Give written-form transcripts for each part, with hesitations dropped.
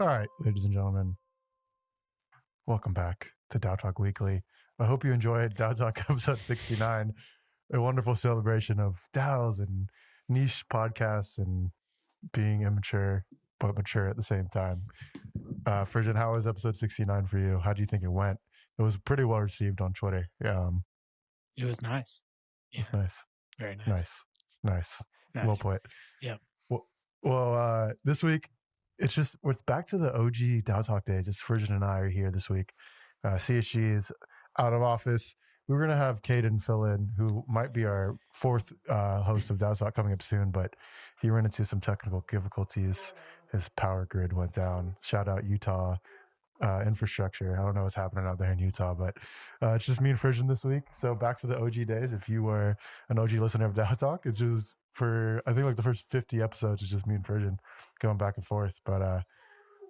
All right, ladies and gentlemen, welcome back to Dow Talk Weekly. I hope you enjoyed Dow Talk episode 69, a wonderful celebration of DAOs and niche podcasts and being immature but mature at the same time. Frisson, how was episode 69 for you? How do you think it went? It was pretty well received on Twitter. It was nice. It was nice. Very nice. Nice. Well put. Yep. Well, this week, it's back to the OG Dow Talk days. It's Frisson and I are here this week. CSG is out of office. We were going to have Caden fill in, who might be our fourth host of Dow Talk coming up soon, but he ran into some technical difficulties. His power grid went down. Shout out Utah infrastructure. I don't know what's happening out there in Utah, but it's just me and Frisson this week. So back to the OG days. If you were an OG listener of Dow Talk, it's just for, I think, like the first 50 episodes, it's just me and Frisson going back and forth. But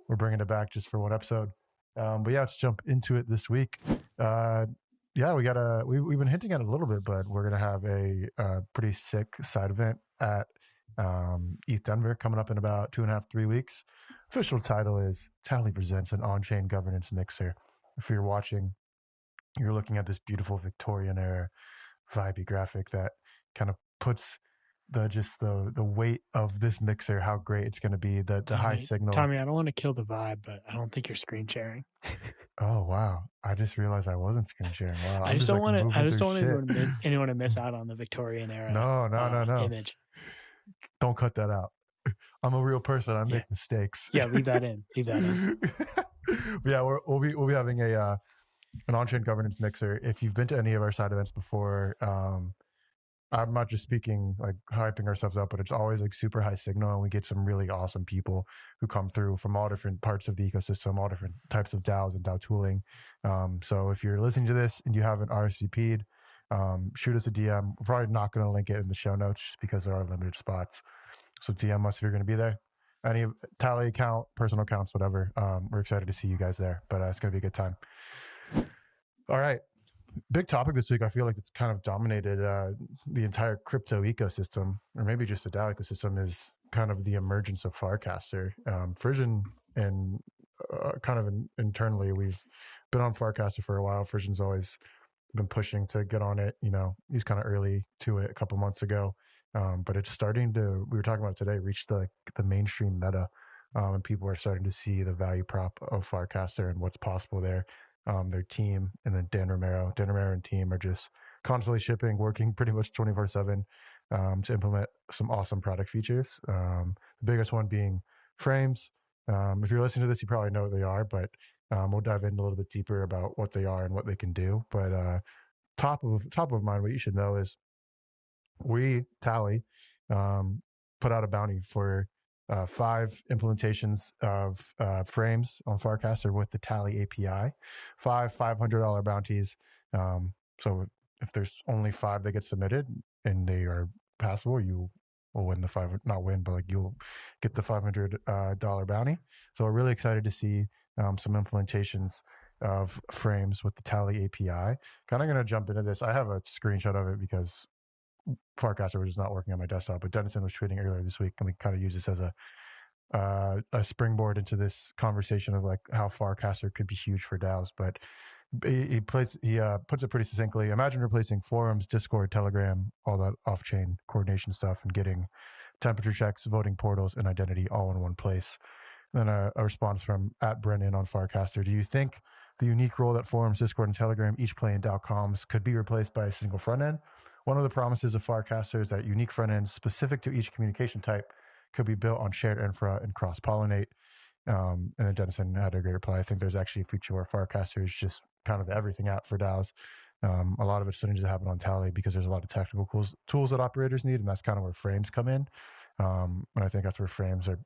we're bringing it back just for one episode. But yeah, let's jump into it this week. Yeah, we've been hinting at it a little bit, but we're gonna have a pretty sick side event at ETH Denver coming up in about 2.5, 3 weeks. Official title is Tally presents an on-chain governance mixer. If you're watching, you're looking at this beautiful Victorian era vibey graphic that kind of puts the weight of this mixer, how great it's going to be, the high signal. Tommy, I don't want to kill the vibe, but I don't think you're screen sharing. Oh wow! I just realized I wasn't screen sharing. Wow! I just don't want anyone to miss out on the Victorian era. No. Image. Don't cut that out. I'm a real person. I make mistakes. Yeah, leave that in. Yeah, we'll be having an on-chain governance mixer. If you've been to any of our side events before, I'm not just speaking like hyping ourselves up, but it's always like super high signal, and we get some really awesome people who come through from all different parts of the ecosystem, all different types of DAOs and DAO tooling. So if you're listening to this and you haven't RSVP'd, shoot us a DM. We're probably not going to link it in the show notes just because there are limited spots. So DM us if you're going to be there. Any Tally account, personal accounts, whatever. We're excited to see you guys there, but it's going to be a good time. All right. Big topic this week. I feel like it's kind of dominated the entire crypto ecosystem, or maybe just the DAO ecosystem, is kind of the emergence of farcaster. Frisson and kind of internally, we've been on farcaster for a while. Frisson's always been pushing to get on it. You know, he's kind of early to it a couple months ago, but it's starting to, we were talking about it today, reach the mainstream meta, and people are starting to see the value prop of farcaster and what's possible there. Their team and then Dan Romero and team are just constantly shipping, working pretty much 24/7 to implement some awesome product features. The biggest one being frames. If you're listening to this, you probably know what they are, but we'll dive in a little bit deeper about what they are and what they can do. But top of mind, what you should know is we, Tally, put out a bounty for 5 implementations of frames on farcaster with the Tally API. 5 $500 bounties. So if there's only 5 that get submitted and they are passable, you will win the not win, but like you'll get the $500 bounty. So we're really excited to see some implementations of frames with the Tally API. Kind of going to jump into this. I have a screenshot of it because farcaster was just not working on my desktop, but Dennison was tweeting earlier this week, and we kind of use this as a springboard into this conversation of like how farcaster could be huge for DAOs. But he puts it pretty succinctly. Imagine replacing forums, Discord, Telegram, all that off-chain coordination stuff, and getting temperature checks, voting portals, and identity all in one place. And then a response from @Brennan on farcaster. Do you think the unique role that forums, Discord, and Telegram each play in DAO comms could be replaced by a single front end? One of the promises of farcaster is that unique front ends specific to each communication type could be built on shared infra and cross-pollinate. And then Dennison had a great reply. I think there's actually a feature where farcaster is just kind of the everything app for DAOs. A lot of it's starting to happen on Tally because there's a lot of technical tools that operators need, and that's kind of where frames come in. And I think that's where frames are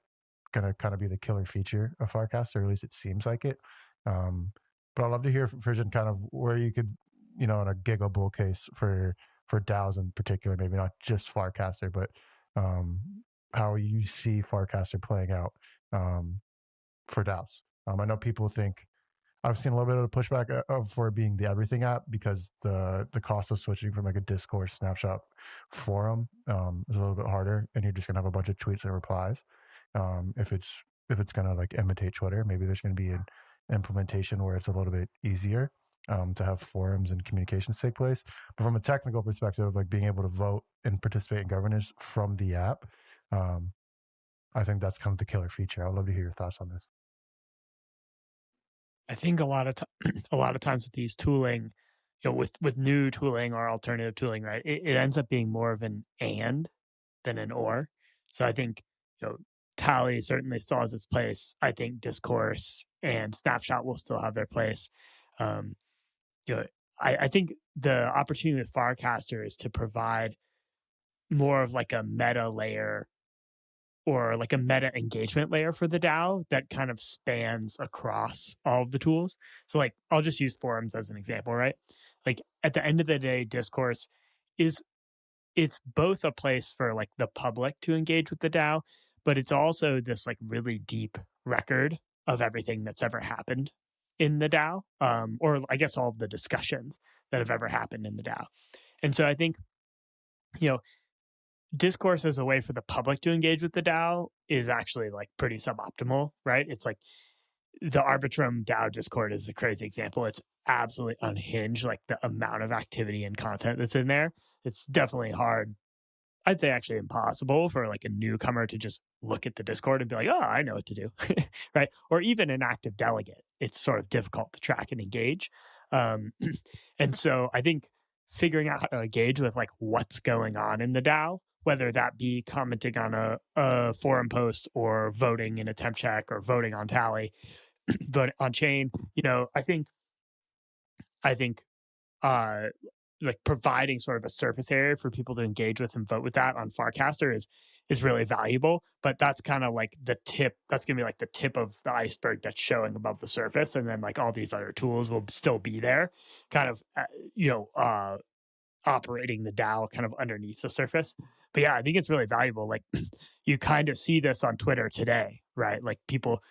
going to kind of be the killer feature of farcaster, or at least it seems like it. But I'd love to hear from Frisson kind of where you could, in a Giga bull case for DAOs in particular, maybe not just farcaster, but how you see farcaster playing out for DAOs. I know people think, I've seen a little bit of a pushback for it being the everything app because the cost of switching from like a Discord snapshot forum is a little bit harder, and you're just gonna have a bunch of tweets and replies. If it's if it's going to like imitate Twitter, maybe there's going to be an implementation where it's a little bit easier to have forums and communications take place. But from a technical perspective, like being able to vote and participate in governance from the app, I think that's kind of the killer feature. I'd love to hear your thoughts on this. I think a lot of times with these tooling, with new tooling or alternative tooling, right, it ends up being more of an and than an or. So I think, Tally certainly still has its place. I think Discourse and Snapshot will still have their place. Um, you know, I think the opportunity with Farcaster is to provide more of like a meta layer or like a meta engagement layer for the DAO that kind of spans across all of the tools. So like I'll just use forums as an example, right? Like at the end of the day, Discourse is it's both a place for like the public to engage with the DAO, but it's also this like really deep record of everything that's ever happened in the DAO, or I guess all of the discussions that have ever happened in the DAO. And so I think, you know, Discourse as a way for the public to engage with the DAO is actually like pretty suboptimal, right? It's like the Arbitrum DAO Discord is a crazy example. It's absolutely unhinged, like the amount of activity and content that's in there. It's definitely hard. I'd say actually impossible for like a newcomer to just look at the Discord and be like, oh, I know what to do, right? Or even an active delegate. It's sort of difficult to track and engage. And so I think figuring out how to engage with like what's going on in the DAO, whether that be commenting on a forum post or voting in a temp check or voting on Tally, vote on chain, I think like providing sort of a surface area for people to engage with and vote with that on Farcaster is really valuable. But that's kind of like the tip. That's gonna be like the tip of the iceberg that's showing above the surface, and then like all these other tools will still be there, kind of operating the DAO kind of underneath the surface. But yeah, I think it's really valuable. Like you kind of see this on Twitter today, right? Like people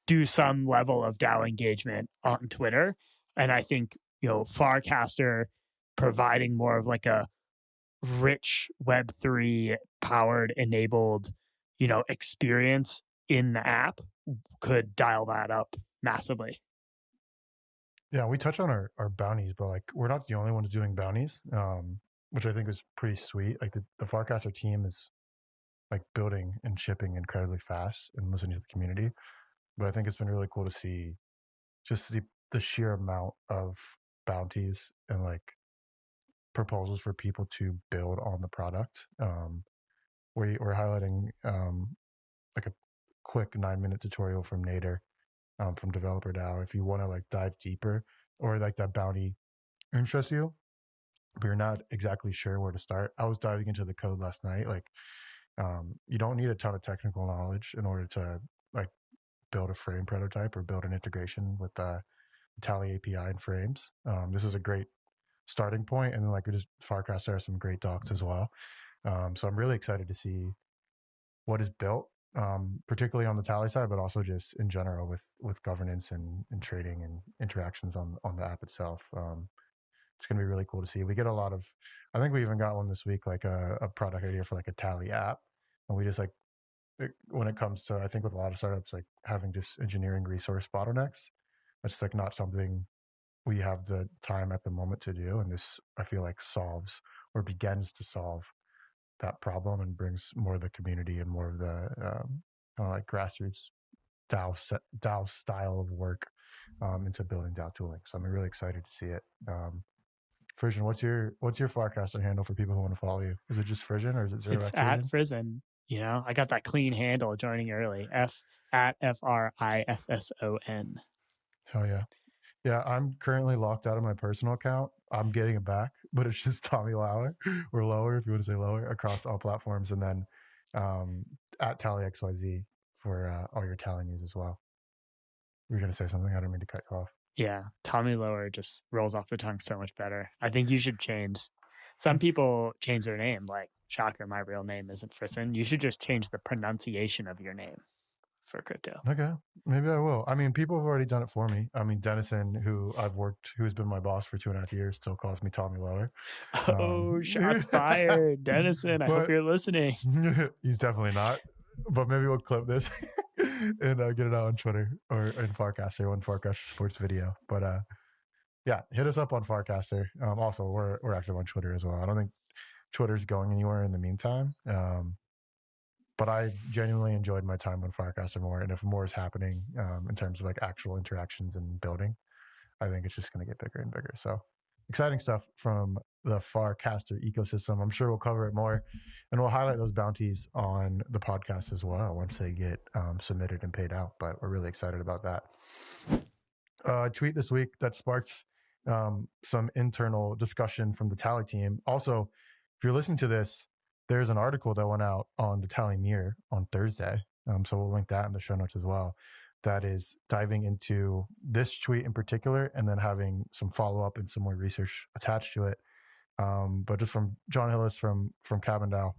do some level of DAO engagement on Twitter, and I think Farcaster providing more of like a rich Web3 powered enabled experience in the app could dial that up massively. Yeah, we touch on our bounties, but like we're not the only ones doing bounties, which I think is pretty sweet. Like the Farcaster team is like building and shipping incredibly fast and listening to the community. But I think it's been really cool to see just the sheer amount of bounties and like proposals for people to build on the product. We're highlighting like a quick 9-minute tutorial from Nader from Developer DAO if you want to like dive deeper or like that bounty interests you, but you're not exactly sure where to start. I was diving into the code last night. Like you don't need a ton of technical knowledge in order to like build a frame prototype or build an integration with the Tally API and frames. This is a great starting point, and then like Farcaster has some great docs as well. So I'm really excited to see what is built, particularly on the Tally side, but also just in general with governance and trading and interactions on the app itself. It's going to be really cool to see. We get a lot of, I think we even got one this week, like a product idea for like a Tally app, and we just like when it comes to, I think with a lot of startups, like having just engineering resource bottlenecks, it's like not something we have the time at the moment to do. And this, I feel like, solves or begins to solve that problem and brings more of the community and more of the kind of like grassroots DAO style of work into building DAO tooling. So I'm really excited to see it. Frisson, what's your Farcaster handle for people who want to follow you? Is it just Frisson or is it 0x? It's at Frisson. I got that clean handle joining early. at FRISSON. Oh yeah. Yeah, I'm currently locked out of my personal account. I'm getting it back, but it's just Tommy Lauer or Lower, if you want to say Lower, across all platforms. And then at TallyXYZ for all your Tally news as well. You were going to say something? I didn't mean to cut you off. Yeah, Tommy Lower just rolls off the tongue so much better. I think you should change. Some people change their name, like, shocker, my real name isn't Frisson. You should just change the pronunciation of your name for crypto. Okay, maybe I will. I mean, people have already done it for me. I mean, Dennison, who's been my boss for 2.5 years, still calls me Tommy Lower. Oh, shots fired. Dennison, I hope you're listening. He's definitely not. but maybe we'll clip this and get it out on Twitter or in Farcaster, one Farcaster Sports video. But yeah, hit us up on Farcaster. Also, we're active on Twitter as well. I don't think Twitter's going anywhere in the meantime. But I've genuinely enjoyed my time on Farcaster more. And if more is happening in terms of like actual interactions and building, I think it's just going to get bigger and bigger. So exciting stuff from the Farcaster ecosystem. I'm sure we'll cover it more, and we'll highlight those bounties on the podcast as well once they get submitted and paid out. But we're really excited about that. Tweet this week that sparks some internal discussion from the Tally team. Also, if you're listening to this, there's an article that went out on the Tally Mirror on Thursday. So we'll link that in the show notes as well. That is diving into this tweet in particular, and then having some follow up and some more research attached to it. But just from John Hillis from Cabin DAO.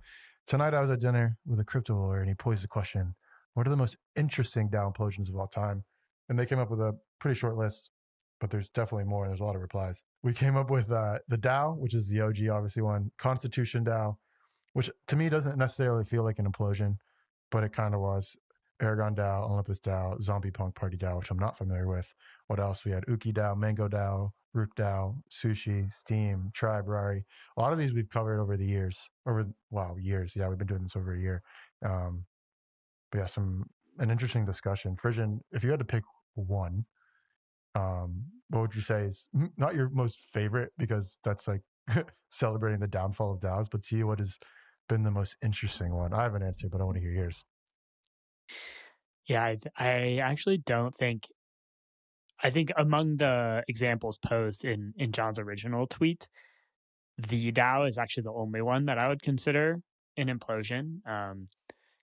Tonight I was at dinner with a crypto lawyer, and he posed the question: what are the most interesting DAO implosions of all time? And they came up with a pretty short list, but there's definitely more. There's a lot of replies. We came up with the DAO, which is the OG, obviously one. Constitution DAO, which to me doesn't necessarily feel like an implosion, but it kind of was. Aragon DAO, Olympus DAO, Zombie Punk Party DAO, which I'm not familiar with. What else? We had Uki DAO, Mango DAO, Rook DAO, Sushi, Steam, Tribe, Rari. A lot of these we've covered over the years. Years. Yeah, we've been doing this over a year. But yeah, an interesting discussion. Frisson, if you had to pick one, what would you say is not your most favorite, because that's like celebrating the downfall of DAOs, but to you, what has been the most interesting one? I have an answer, but I want to hear yours. Yeah, I actually don't think. I think among the examples posed in John's original tweet, the DAO is actually the only one that I would consider an implosion.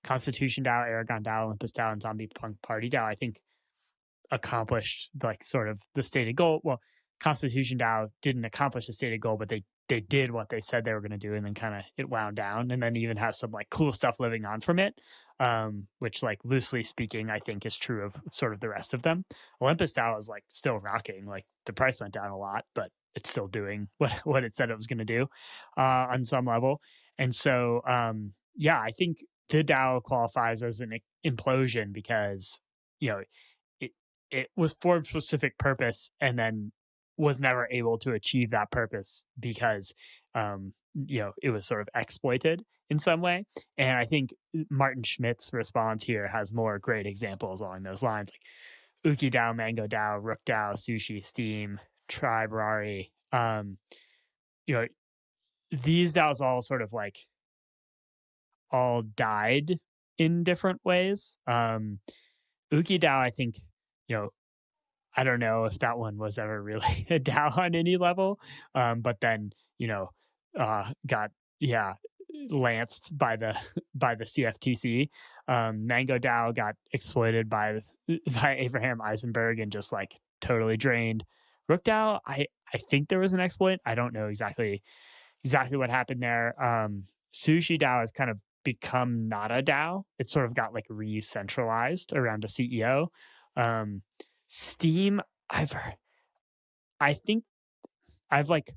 Constitution DAO, Aragon DAO, Olympus DAO, and Zombie Punk Party DAO, I think, accomplished like sort of the stated goal. Well, Constitution DAO didn't accomplish the stated goal, but they did what they said they were going to do, and then kind of it wound down, and then even has some like cool stuff living on from it, which like loosely speaking, I think is true of sort of the rest of them. Olympus DAO is like still rocking. Like the price went down a lot, but it's still doing what it said it was going to do on some level. And so yeah, I think the DAO qualifies as an implosion because you know it was for a specific purpose and then was never able to achieve that purpose because it was sort of exploited in some way. And I think Martin Schmidt's response here has more great examples along those lines, like Uki DAO, Mango DAO, Rook DAO, Sushi, Steam, Tribe, Rari. These DAOs all sort of like all died in different ways. Uki DAO, I think, I don't know if that one was ever really a DAO on any level, but then got lanced by the CFTC. Mango DAO got exploited by Abraham Eisenberg and just like totally drained. Rook DAO, I think there was an exploit. I don't know exactly what happened there. Sushi DAO has kind of become not a DAO. It sort of got like re-centralized around a CEO. Steam, I think I've like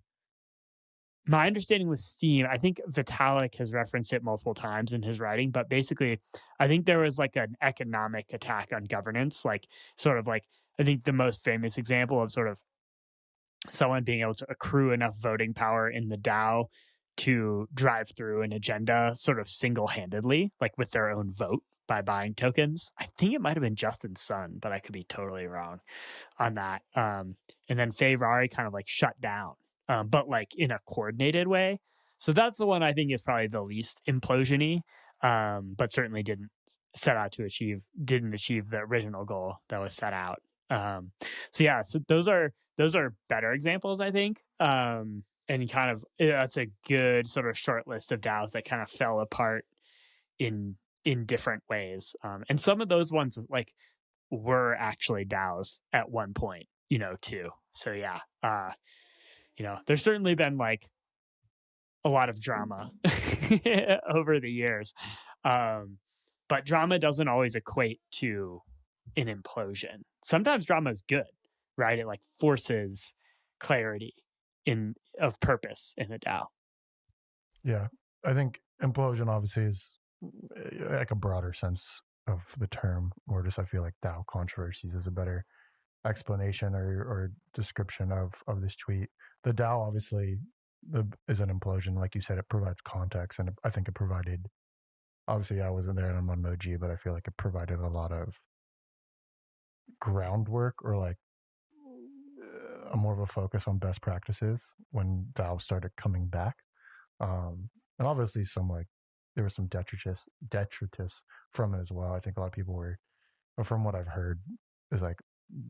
my understanding with Steam, I think Vitalik has referenced it multiple times in his writing, but basically I think there was like an economic attack on governance, like sort of like I think the most famous example of sort of someone being able to accrue enough voting power in the DAO to drive through an agenda sort of single-handedly, like with their own vote by buying tokens. I think it might have been Justin Sun, but I could be totally wrong on that. And then Ferrari kind of like shut down, but like in a coordinated way. So that's the one I think is probably the least implosion-y, but certainly didn't achieve the original goal that was set out. So those are better examples, I think. And kind of that's a good sort of short list of DAOs that kind of fell apart in different ways. And some of those ones like were actually DAOs at one point, too. So yeah, there's certainly been like a lot of drama over the years. But drama doesn't always equate to an implosion. Sometimes drama is good, right? It like forces clarity of purpose in a DAO. Yeah, I think implosion obviously is like a broader sense of the term, or just I feel like DAO controversies is a better explanation or description of this tweet. The DAO obviously is an implosion, like you said. It provides context, and I think it provided. Obviously, I wasn't there and I'm on Moji, but I feel like it provided a lot of groundwork or like a more of a focus on best practices when DAO started coming back. And obviously, some like there was some detritus from it as well. I think a lot of people were, from what I've heard, is like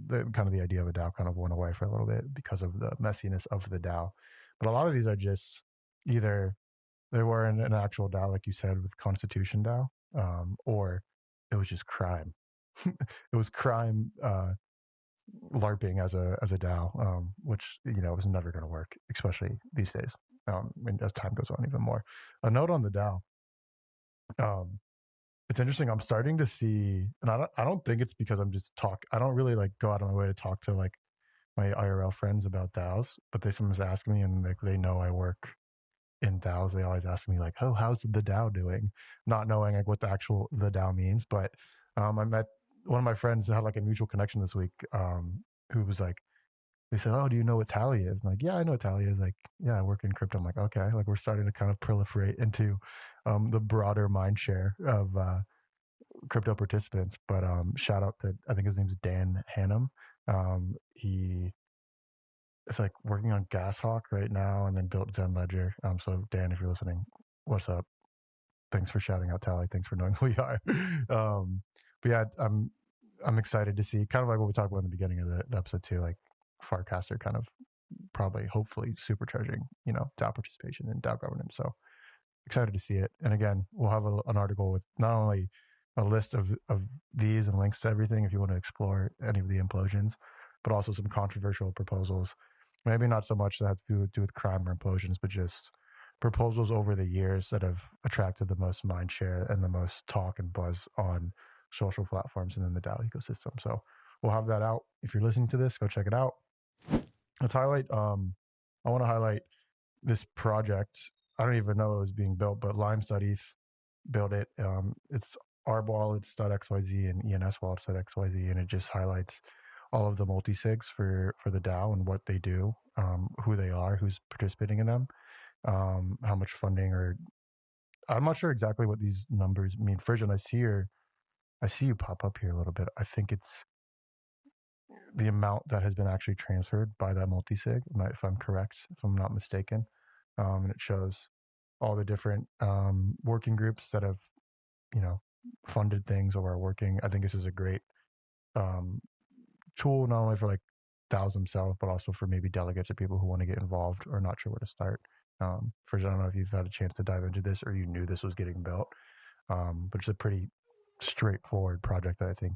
the idea of a DAO kind of went away for a little bit because of the messiness of the DAO. But a lot of these are just either they were in an actual DAO, like you said, with Constitution DAO, or it was just crime. It was crime LARPing as a DAO, which was never going to work, especially these days. And as time goes on, even more. A note on the DAO. It's interesting. I'm starting to see, and I don't think it's because I don't really like go out of my way to talk to like my IRL friends about DAOs, but they sometimes ask me, and like they know I work in DAOs. They always ask me like, "Oh, how's the DAO doing?" Not knowing like what the DAO means. But I met one of my friends that had like a mutual connection this week, who was like, they said, "Oh, do you know what Tally is?" And like, yeah, I know what Tally is. Like, yeah, I work in crypto. I'm like, okay, like we're starting to kind of proliferate into the broader mind share of crypto participants. But shout out to, I think his name's Dan Hannum. He is like working on Gas Hawk right now, and then built Zen Ledger. So Dan, if you're listening, what's up? Thanks for shouting out Tally. Thanks for knowing who we are. But yeah, I'm excited to see, kind of like what we talked about in the beginning of the episode too, like farcaster kind of probably hopefully supercharging DAO participation and DAO governance. So excited to see it. And again, we'll have an article with not only a list of these and links to everything if you want to explore any of the implosions, but also some controversial proposals. Maybe not so much that have to do with crime or implosions, but just proposals over the years that have attracted the most mind share and the most talk and buzz on social platforms and in the DAO ecosystem. So we'll have that out. If you're listening to this, go check it out. Let's highlight. I want to highlight this project. I don't even know it was being built, but limes.eth built it. It's arbwallets.xyz and enswallets.xyz, and it just highlights all of the multi-sigs for the DAO and what they do, who they are, who's participating in them, how much funding, or I'm not sure exactly what these numbers mean. Frisson, I see you pop up here a little bit. I think it's the amount that has been actually transferred by that multi-sig, if I'm correct, if I'm not mistaken. And it shows all the different working groups that have, funded things or are working. I think this is a great tool, not only for like DAOs themselves, but also for maybe delegates or people who want to get involved or not sure where to start. First, I don't know if you've had a chance to dive into this or you knew this was getting built, but it's a pretty straightforward project that I think,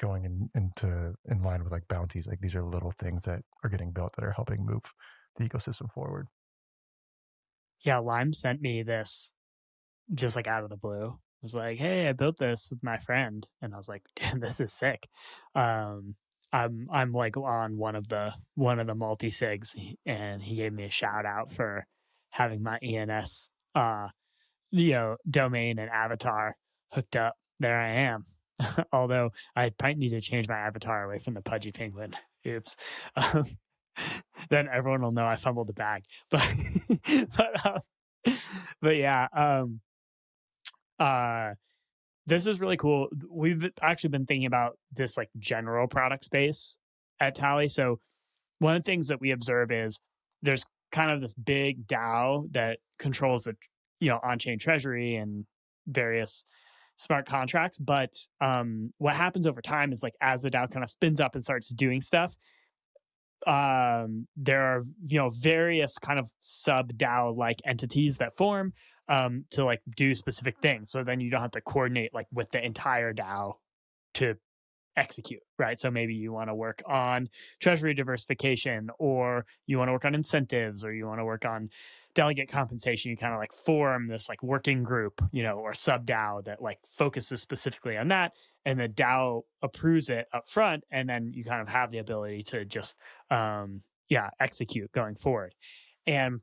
going in line with like bounties, like these are little things that are getting built that are helping move the ecosystem forward. Yeah, Lime sent me this just like out of the blue. It was like, "Hey, I built this with my friend," and I was like, "Damn, this is sick." Um, I'm like on one of the multi sigs, and he gave me a shout out for having my ENS domain and avatar hooked up. There I am. Although I probably need to change my avatar away from the pudgy penguin. Oops. Um, then everyone will know I fumbled the bag. But but but yeah, uh this is really cool. We've actually been thinking about this like general product space at Tally. So one of the things that we observe is there's kind of this big DAO that controls the on-chain treasury and various smart contracts. But what happens over time is like as the DAO kind of spins up and starts doing stuff, there are various kind of sub DAO like entities that form to like do specific things. So then you don't have to coordinate like with the entire DAO to execute, right? So maybe you want to work on treasury diversification, or you want to work on incentives, or you want to work on delegate compensation. You kind of like form this like working group, or sub DAO that like focuses specifically on that, and the DAO approves it up front, and then you kind of have the ability to just execute going forward. And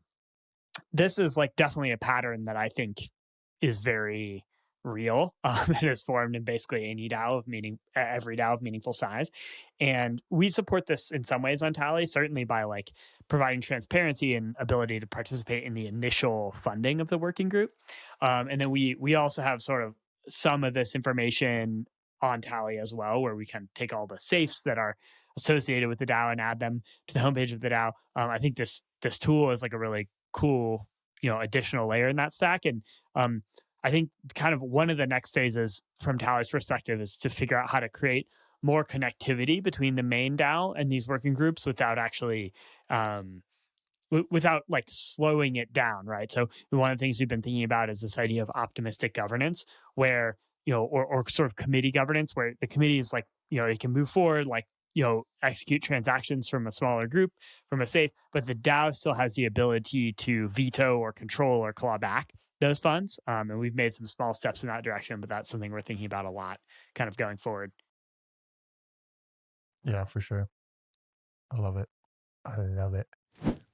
this is like definitely a pattern that I think is very real. It is formed in basically any DAO of meaning every DAO of meaningful size, and we support this in some ways on Tally, certainly by like providing transparency and ability to participate in the initial funding of the working group. And then we also have sort of some of this information on Tally as well, where we can take all the safes that are associated with the DAO and add them to the homepage of the DAO. I think this tool is like a really cool, additional layer in that stack. And I think kind of one of the next phases from Tally's perspective is to figure out how to create more connectivity between the main DAO and these working groups without actually um, without like slowing it down, right? So one of the things we've been thinking about is this idea of optimistic governance, where or sort of committee governance, where the committee is like it can move forward, like execute transactions from a smaller group from a safe, but the DAO still has the ability to veto or control or claw back those funds. And we've made some small steps in that direction, but that's something we're thinking about a lot, kind of going forward. Yeah, for sure. I love it. I love it.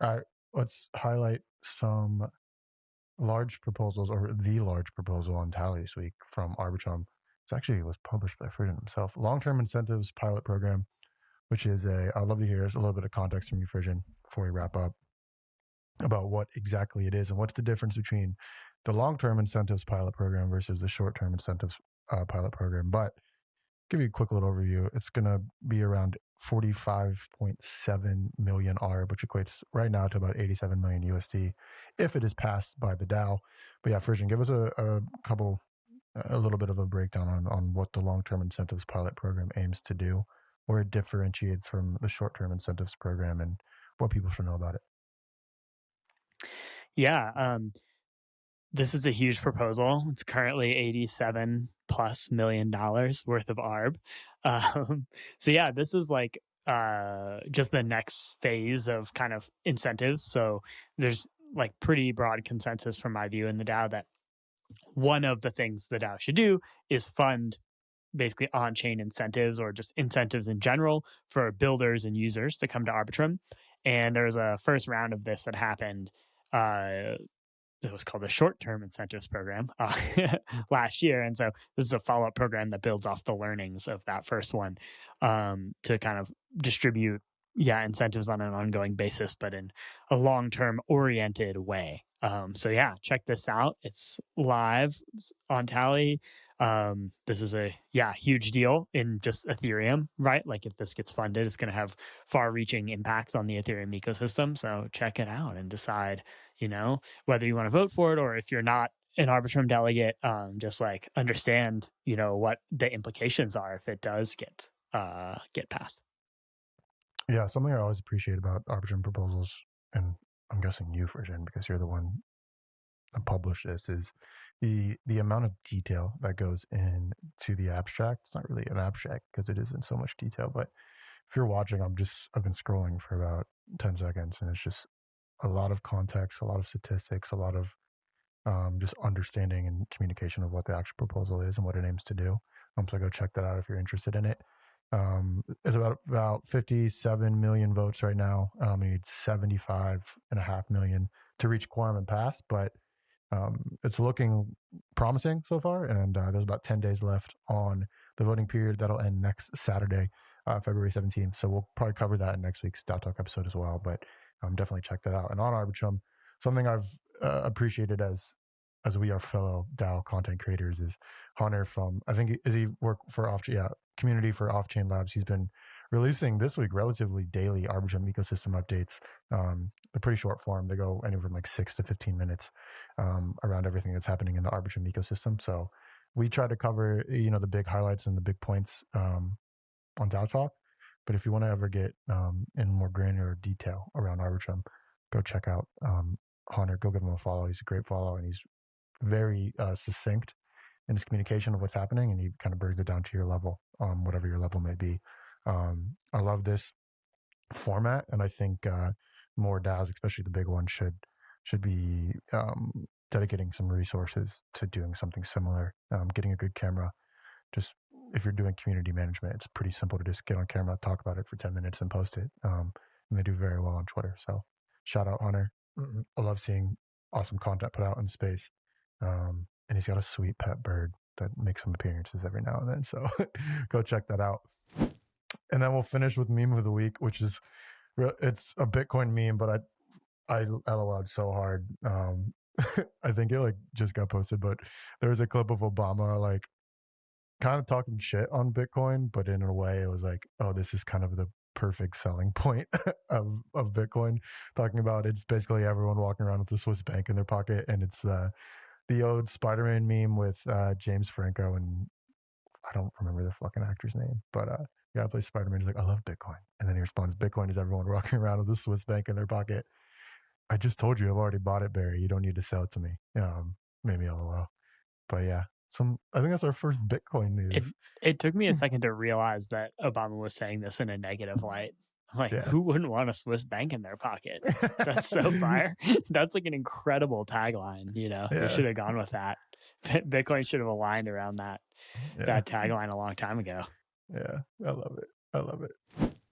All right, let's highlight some large proposals, or the large proposal on Tally this week from Arbitrum. It was published by Frisson himself. Long-term incentives pilot program, which is I'd love to hear a little bit of context from you, Frisson, before we wrap up, about what exactly it is and what's the difference between the long-term incentives pilot program versus the short-term incentives pilot program. But give you a quick little overview. It's going to be around 45.7 million ARB, which equates right now to about 87 million USD if it is passed by the DAO. But yeah, Frisson, give us a little bit of a breakdown on what the long-term incentives pilot program aims to do, where it differentiates from the short-term incentives program, and what people should know about it. Yeah, this is a huge proposal. It's currently $87+ million worth of ARB. So yeah, this is like just the next phase of kind of incentives. So there's like pretty broad consensus from my view in the DAO that one of the things the DAO should do is fund basically on-chain incentives or just incentives in general for builders and users to come to Arbitrum. And there's a first round of this that happened. It was called the short-term incentives program last year, and so this is a follow-up program that builds off the learnings of that first one to kind of distribute incentives on an ongoing basis, but in a long-term oriented way. So yeah, check this out. It's live on Tally. This is a huge deal in just Ethereum, right? Like if this gets funded, it's going to have far-reaching impacts on the Ethereum ecosystem. So check it out and decide, whether you want to vote for it, or if you're not an Arbitrum delegate, just like understand, what the implications are if it does get passed. Yeah, something I always appreciate about Arbitrum proposals, and I'm guessing you, Frisson, because you're the one that published this, is the amount of detail that goes into the abstract. It's not really an abstract because it is in so much detail, but if you're watching, I've been scrolling for about 10 seconds, and it's just a lot of context, a lot of statistics, a lot of just understanding and communication of what the actual proposal is and what it aims to do. So go check that out if you're interested in it. It's about 57 million votes right now. We need 75.5 million to reach quorum and pass, but it's looking promising so far, and there's about 10 days left on the voting period. That'll end next Saturday, February 17th. So we'll probably cover that in next week's DAO Talk episode as well, but definitely check that out. And on Arbitrum, something I've appreciated as we are fellow DAO content creators is Hunter from, I think, is he work for Community for Off-Chain Labs. He's been releasing this week relatively daily Arbitrum ecosystem updates. They're pretty short form. They go anywhere from like 6 to 15 minutes around everything that's happening in the Arbitrum ecosystem. So we try to cover, the big highlights and the big points on DAO Talk. But if you want to ever get in more granular detail around Arbitrum, go check out Hunter. Go give him a follow. He's a great follow, and he's very succinct in his communication of what's happening, and he kind of brings it down to your level, whatever your level may be. I love this format, and I think more DAOs, especially the big ones, should be dedicating some resources to doing something similar. Getting a good camera. Just if you're doing community management, it's pretty simple to just get on camera, talk about it for 10 minutes, and post it. And they do very well on Twitter. So shout out Hunter. I love seeing awesome content put out in space. and he's got a sweet pet bird that makes some appearances every now and then. So go check that out. And then we'll finish with meme of the week, which is it's a Bitcoin meme, but I LOL'd so hard. I think it like just got posted, but there was a clip of Obama like kind of talking shit on Bitcoin, but in a way it was like, oh, this is kind of the perfect selling point of Bitcoin. Talking about it's basically everyone walking around with a Swiss bank in their pocket, and it's the old Spider-Man meme with James Franco, and I don't remember the fucking actor's name, but yeah, I play Spider-Man. He's like, I love Bitcoin, and then he responds, Bitcoin is everyone walking around with a Swiss bank in their pocket. I just told you I've already bought it, Barry. You don't need to sell it to me. Maybe LOL. But yeah, I think that's our first Bitcoin news. It took me a second to realize that Obama was saying this in a negative light. Like, Yeah. who wouldn't want a Swiss bank in their pocket? That's so fire. That's like an incredible tagline. You know, they Yeah. should have gone with that. Bitcoin should have aligned around that tagline a long time ago. Yeah, I love it. I love it.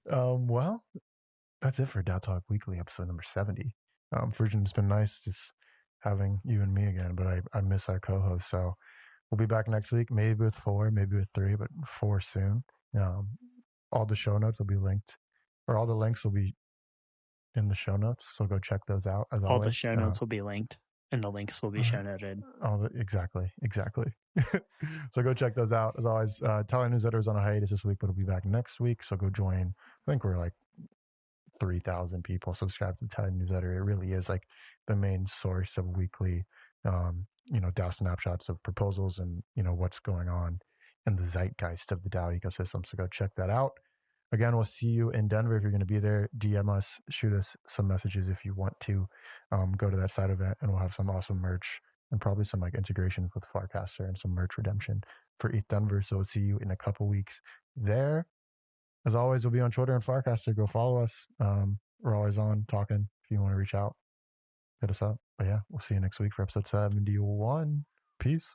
Well, that's it for DAO Talk Weekly, episode number 70. Frisson, it's been nice just having you and me again, but I miss our co-host. So we'll be back next week, maybe with 4, maybe with 3, but 4 soon. All the show notes will be linked, or all the links will be in the show notes. So go check those out. As all always, the show notes will be linked, and the links will be show noted. Exactly. So go check those out. As always, Tyler Newsletter is on a hiatus this week, but it'll be back next week. So go join. I think we're like 3,000 people subscribe to the Tyler Newsletter. It really is like the main source of weekly, DAO snapshots of proposals and, what's going on in the zeitgeist of the DAO ecosystem. So go check that out. Again, we'll see you in Denver. If you're going to be there, DM us, shoot us some messages if you want to go to that side event, and we'll have some awesome merch and probably some like integrations with Farcaster and some merch redemption for ETH Denver. So we'll see you in a couple weeks there. As always, we'll be on Twitter and Farcaster. Go follow us. We're always on talking. If you want to reach out, hit us up. But yeah, we'll see you next week for episode 71. Peace.